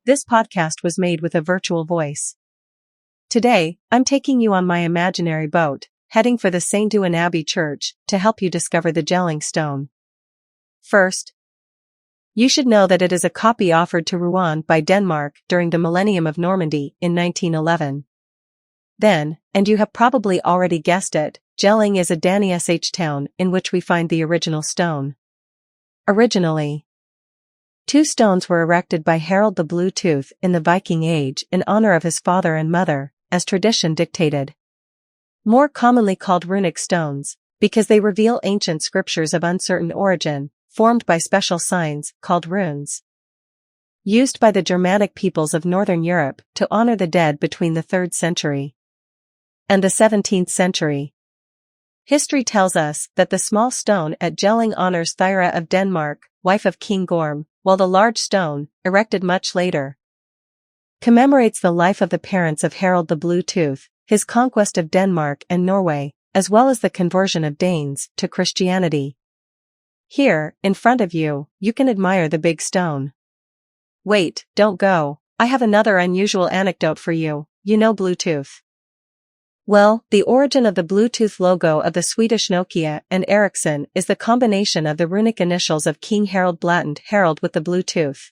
this podcast was made with a virtual voice. Today, I'm taking you on my imaginary boat, heading for the Saint-Ouen Abbey Church, to help you discover the Jelling stone. First, you should know that it is a copy offered to Rouen by Denmark during the millennium of Normandy in 1911. Then, and you have probably already guessed it, Jelling is a Danish town in which we find the original stone. Originally, 2 stones were erected by Harald the Blue Tooth in the Viking Age in honor of his father and mother, as tradition dictated. More commonly called runic stones, because they reveal ancient scriptures of uncertain origin, formed by special signs, called runes. Used by the Germanic peoples of Northern Europe to honor the dead between the 3rd century and the 17th century. History tells us that the small stone at Jelling honors Thyra of Denmark, wife of King Gorm, while the large stone, erected much later, commemorates the life of the parents of Harald the Blue Tooth, his conquest of Denmark and Norway, as well as the conversion of Danes to Christianity. Here, in front of you, you can admire the big stone. Wait, don't go, I have another unusual anecdote for you. You know Bluetooth? Well, the origin of the Bluetooth logo of the Swedish Nokia and Ericsson is the combination of the runic initials of King Harald Blattend, Harald with the Bluetooth.